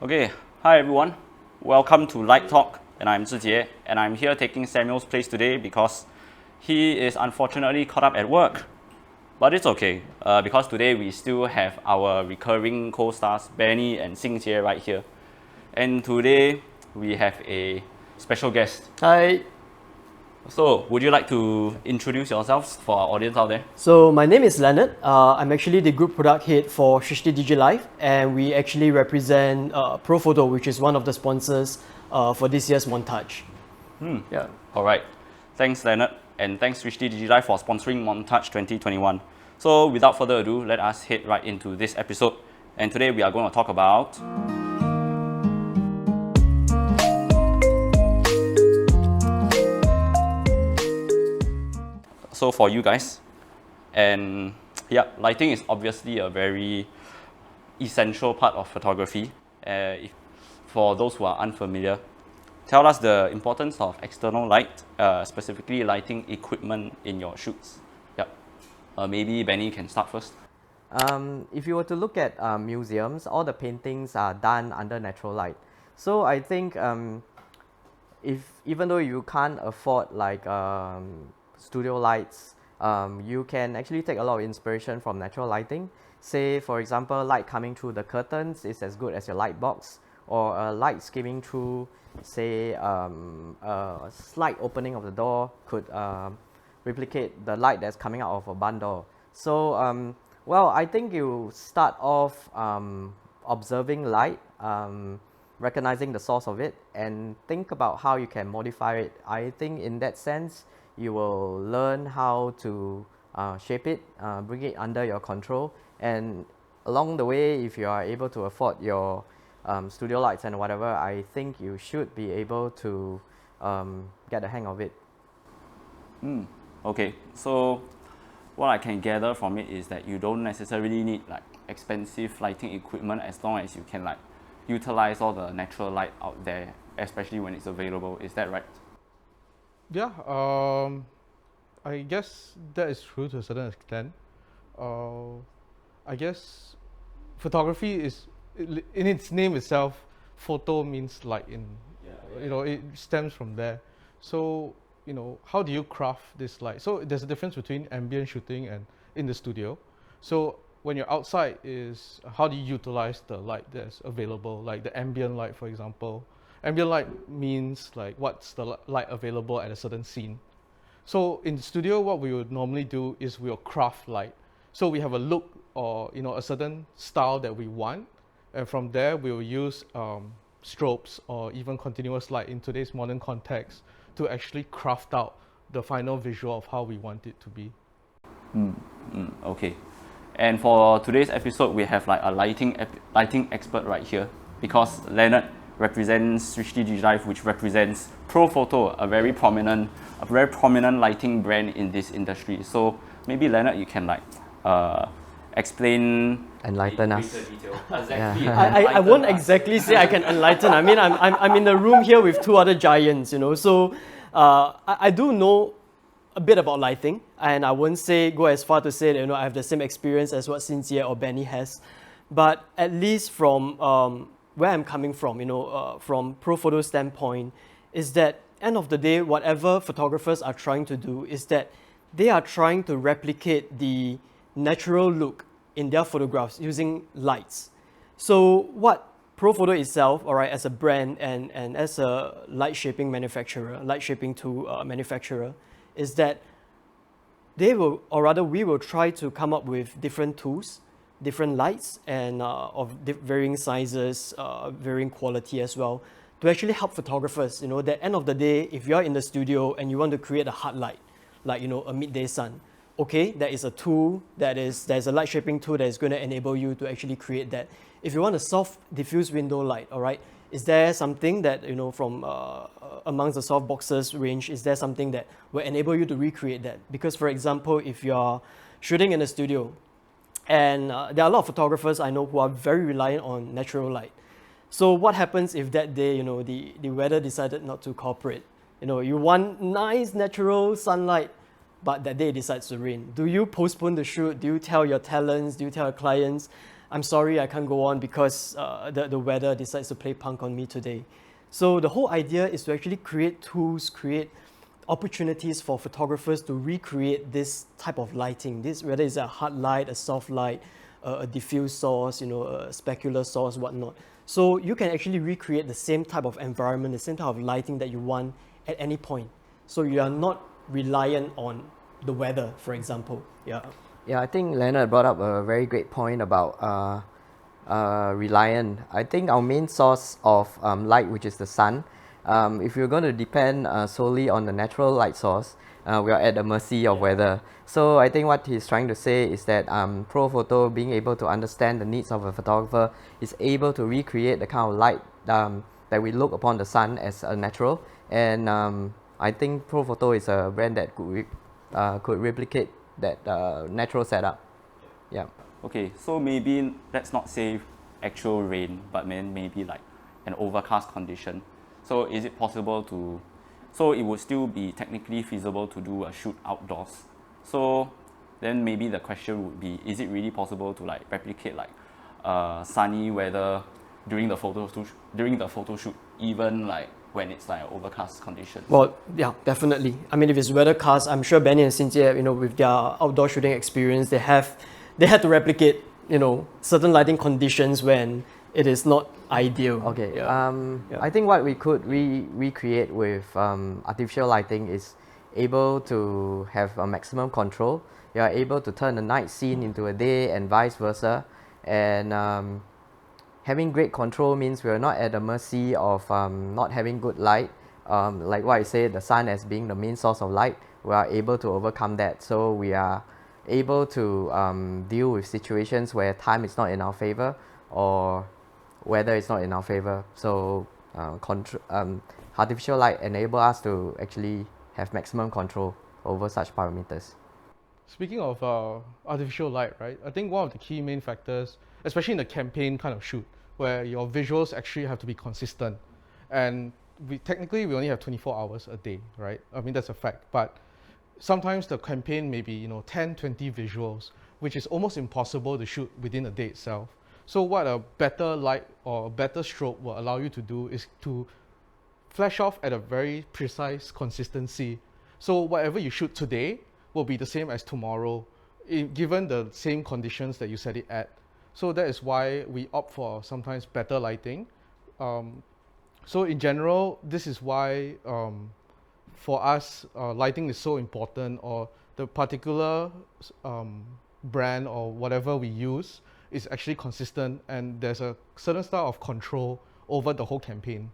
Okay, hi everyone. Welcome to Light Talk, and I'm Jie, and I'm here taking Samuel's place today because he is unfortunately caught up at work. But it's okay, because today we still have our recurring co-stars Benny and Xing Jie right here. And today we have a special guest. Hi. So, would you like to introduce yourselves for our audience out there? So my name is Leonard. I'm actually the group product head for Srishti Digilife, and we actually represent Pro Photo, which is one of the sponsors for this year's Montage. Yeah. All right. Thanks, Leonard, and thanks Srishti Digilife for sponsoring Montage 2021. So, without further ado, let us head right into this episode. And today we are going to talk about so for you guys, and yeah, lighting is obviously a very essential part of photography. For those who are unfamiliar, tell us the importance of external light, specifically lighting equipment in your shoots. Yep. Maybe Benny can start first. If you were to look at museums, all the paintings are done under natural light. So I think even though you can't afford like studio lights, you can actually take a lot of inspiration from natural lighting. Say, for example, light coming through the curtains is as good as your light box, or a light skimming through, say, a slight opening of the door could replicate the light that's coming out of a barn door. So, well, I think you start off observing light, recognizing the source of it, and think about how you can modify it. I think in that sense, you will learn how to shape it, bring it under your control, and along the way, if you are able to afford your studio lights and whatever, I think you should be able to get the hang of it. Okay, so what I can gather from it is that you don't necessarily need like expensive lighting equipment as long as you can like utilize all the natural light out there, especially when it's available. Is that right? Yeah, I guess that is true to a certain extent. I guess photography is, in its name itself, photo means light. It stems from there. So, how do you craft this light? So there's a difference between ambient shooting and in the studio. So when you're outside is how do you utilize the light that's available, like the ambient light, for example. Ambient light means like what's the light available at a certain scene. So in the studio, what we would normally do is we'll craft light. So we have a look or a certain style that we want, and from there we'll use strobes or even continuous light in today's modern context to actually craft out the final visual of how we want it to be. Okay. And for today's episode, we have like a lighting expert right here because Leonard represents Srishti Digilife, which represents Pro Photo, a very prominent lighting brand in this industry. So maybe Leonard, you can like explain, Enlighten us. detail. Exactly. I won't exactly say I can enlighten. I mean, I'm in the room here with two other giants, So I do know a bit about lighting, and I won't go as far to say that I have the same experience as what Xing Jie or Benny has, but at least from where I'm coming from, from Pro Photo standpoint, is that end of the day, whatever photographers are trying to do is that they are trying to replicate the natural look in their photographs using lights. So what Pro Photo itself, as a brand and as a light shaping tool manufacturer, is that we will try to come up with different tools, different lights, and of varying sizes, varying quality as well, to actually help photographers. That end of the day, if you're in the studio and you want to create a hard light, like a midday sun, okay, there is a tool there's a light shaping tool that is going to enable you to actually create that. If you want a soft diffuse window light, is there something that from amongst the soft boxes range, is there something that will enable you to recreate that? Because for example, if you're shooting in a studio, and there are a lot of photographers I know who are very reliant on natural light. So what happens if that day, the weather decided not to cooperate? You want nice natural sunlight, but that day it decides to rain. Do you postpone the shoot? Do you tell your talents? Do you tell your clients, I'm sorry, I can't go on because the weather decides to play punk on me today. So the whole idea is to actually create tools, create opportunities for photographers to recreate this type of lighting. This, whether it's a hard light, a soft light, a diffuse source, a specular source, whatnot. So you can actually recreate the same type of environment, the same type of lighting that you want at any point. So you are not reliant on the weather, for example. Yeah. Yeah, I think Leonard brought up a very great point about reliant. I think our main source of light, which is the sun, if you're going to depend solely on the natural light source, we are at the mercy of weather. So I think what he's trying to say is that Pro Photo, being able to understand the needs of a photographer, is able to recreate the kind of light that we look upon the sun as a natural. And I think Pro Photo is a brand that could replicate that natural setup. Yeah. Okay, so maybe let's not say actual rain, but maybe like an overcast condition. So is it possible to, so it would still be technically feasible to do a shoot outdoors. So then maybe the question would be, is it really possible to like replicate like sunny weather during the photo shoot, even like when it's like overcast conditions? Well, yeah, definitely. I mean, if it's weathercast, I'm sure Benny and Cynthia, with their outdoor shooting experience, they had to replicate, certain lighting conditions when it is not ideal. Okay. Yeah. I think what we could recreate with artificial lighting is able to have a maximum control. You are able to turn a night scene into a day and vice versa. And having great control means we are not at the mercy of not having good light. Like what I said, the sun as being the main source of light, we are able to overcome that. So we are able to deal with situations where time is not in our favor or weather is not in our favor. So artificial light enable us to actually have maximum control over such parameters. Speaking of artificial light, right? I think one of the key main factors, especially in the campaign kind of shoot, where your visuals actually have to be consistent, and we only have 24 hours a day, right? I mean, that's a fact. But sometimes the campaign may be 10, 20 visuals, which is almost impossible to shoot within a day itself. So what a better light or a better strobe will allow you to do is to flash off at a very precise consistency. So whatever you shoot today will be the same as tomorrow, given the same conditions that you set it at. So that is why we opt for sometimes better lighting. So in general, this is why for us, lighting is so important, or the particular brand or whatever we use is actually consistent, and there's a certain style of control over the whole campaign.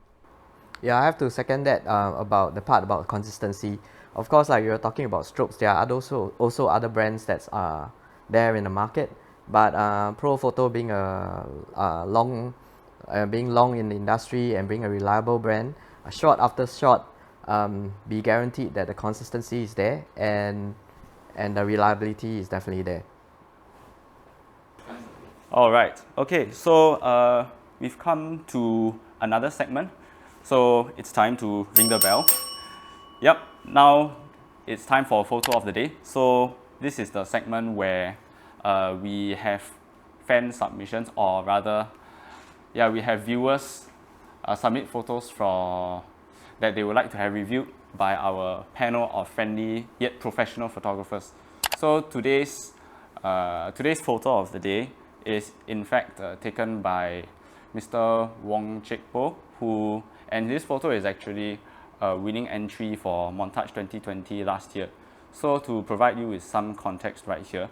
Yeah, I have to second that about the part about consistency. Of course, like you're talking about strobes, there are also other brands that are there in the market. But Pro Photo being long in the industry and being a reliable brand, shot after shot, be guaranteed that the consistency is there and the reliability is definitely there. All right. Okay. So we've come to another segment. So it's time to ring the bell. Yep. Now it's time for photo of the day. So this is the segment where we have fan submissions, or rather, we have viewers submit photos that they would like to have reviewed by our panel of friendly yet professional photographers. So today's photo of the day is in fact taken by Mr. Wong Chek Poh, and this photo is actually a winning entry for Montage 2020 last year. So to provide you with some context right here,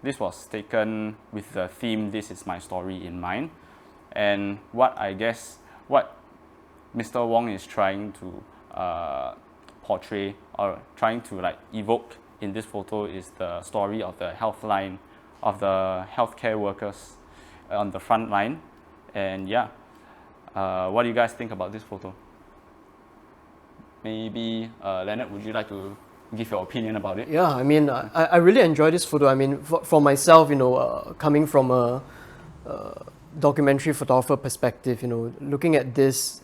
this was taken with the theme "This is my story" in mind, and what Mr. Wong is trying to portray or trying to evoke in this photo is the story of the health line, of the healthcare workers on the front line. And what do you guys think about this photo? Maybe Leonard, would you like to give your opinion about it? Yeah, I mean, I really enjoy this photo. I mean, for myself, coming from a documentary photographer perspective, looking at this,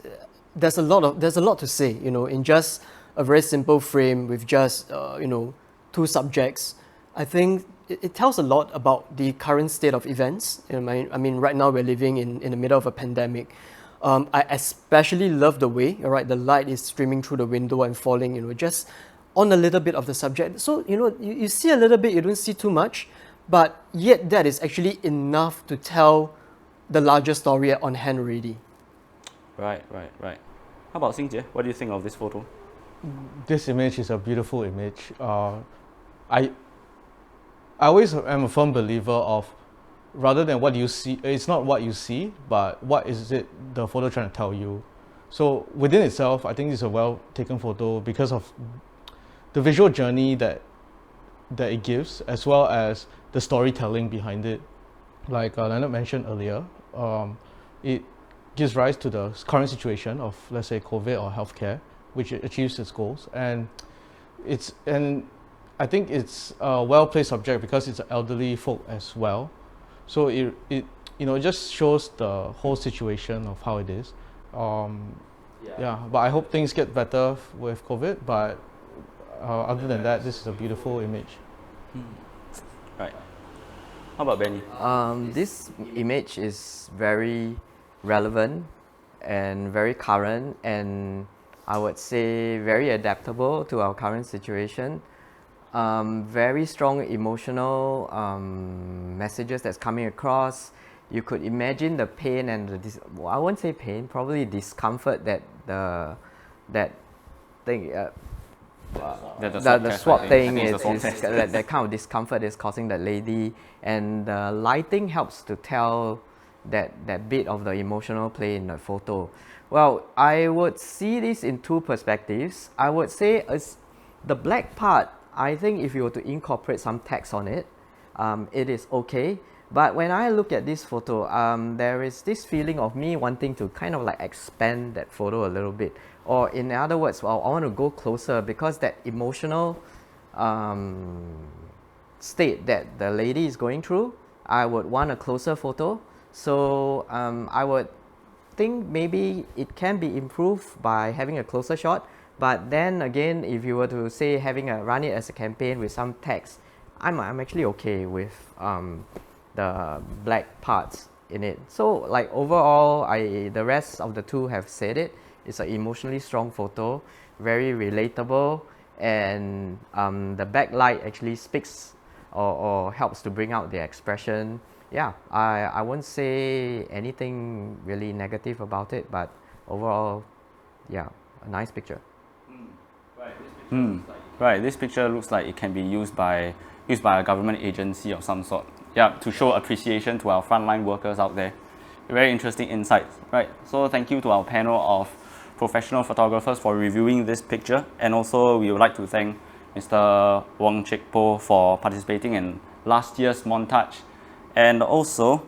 there's a lot to say, in just a very simple frame with just two subjects. I think it tells a lot about the current state of events. I mean, right now we're living in the middle of a pandemic. I especially love the way, the light is streaming through the window and falling, just on a little bit of the subject. So, you see a little bit, you don't see too much, but yet that is actually enough to tell the larger story on hand already. Right. How about Xing Jie? What do you think of this photo? This image is a beautiful image. I always am a firm believer of, rather than what you see, it's not what you see, but what is it the photo trying to tell you. So within itself, I think it's a well taken photo because of the visual journey that it gives, as well as the storytelling behind it. Like Leonard mentioned earlier, it gives rise to the current situation of, let's say, COVID or healthcare, which achieves its goals. And I think it's a well-placed subject because it's elderly folk as well. So it just shows the whole situation of how it is. But I hope things get better with COVID. But other than that, this is a beautiful image. Right. How about Benny? This image is very relevant and very current, and I would say very adaptable to our current situation. Very strong emotional messages that's coming across. You could imagine the pain and I won't say pain, probably discomfort that the swab thing is that kind of discomfort is causing that lady, and the lighting helps to tell that bit of the emotional play in the photo. Well, I would see this in two perspectives. I would say the black part, I think if you were to incorporate some text on it, it is okay. But when I look at this photo, there is this feeling of me wanting to kind of like expand that photo a little bit. Or in other words, I want to go closer because that emotional state that the lady is going through, I would want a closer photo. So I would think maybe it can be improved by having a closer shot. But then again, if you were to say run it as a campaign with some text, I'm actually okay with the black parts in it. So like overall, the rest of the two have said it. It's an emotionally strong photo, very relatable, and the backlight actually speaks or helps to bring out the expression. Yeah, I won't say anything really negative about it, but overall, yeah, a nice picture. Right, this picture looks like it can be used by a government agency of some sort. Yeah, to show appreciation to our frontline workers out there. Very interesting insights. Right, so thank you to our panel of professional photographers for reviewing this picture, and also we would like to thank Mr. Wong Chek Poh for participating in last year's Montage. And also,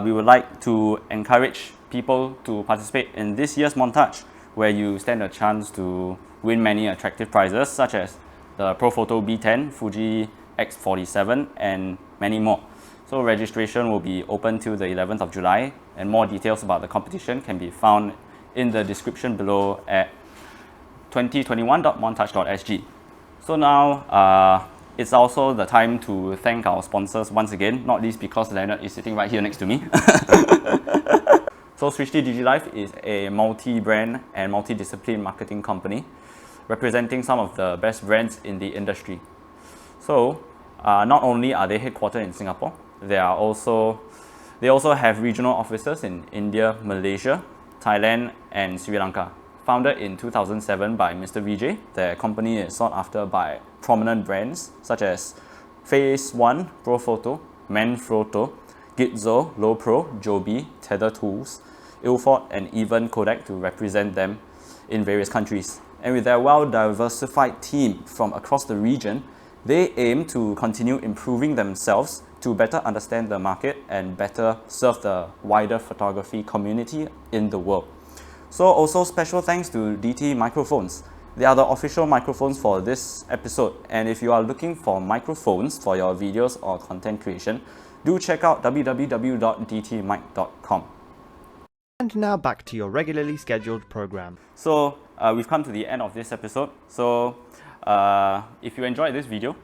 we would like to encourage people to participate in this year's Montage, where you stand a chance to win many attractive prizes, such as the Profoto B10, Fuji X47, and many more. So registration will be open till the 11th of July, and more details about the competition can be found in the description below at 2021.montage.sg. So now, it's also the time to thank our sponsors once again, not least because Leonard is sitting right here next to me. So Srishti Digilife is a multi-brand and multi-discipline marketing company representing some of the best brands in the industry. So not only are they headquartered in Singapore, they also have regional offices in India, Malaysia, Thailand, and Sri Lanka. Founded in 2007 by Mr. Vijay, their company is sought after by prominent brands such as Phase 1, Profoto, Manfrotto, Gitzo, Lowepro, Joby, Tether Tools, Ilford, and even Kodak to represent them in various countries. And with their well-diversified team from across the region, they aim to continue improving themselves to better understand the market and better serve the wider photography community in the world. So also special thanks to DT Microphones. They are the official microphones for this episode, and if you are looking for microphones for your videos or content creation, do check out www.dtmic.com. And now back to your regularly scheduled program. So we've come to the end of this episode. So if you enjoyed this video,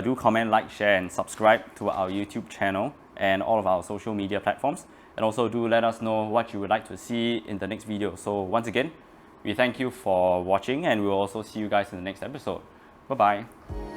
do comment, like, share, and subscribe to our YouTube channel and all of our social media platforms. And also do let us know what you would like to see in the next video. So once again, we thank you for watching, and we'll also see you guys in the next episode. Bye-bye.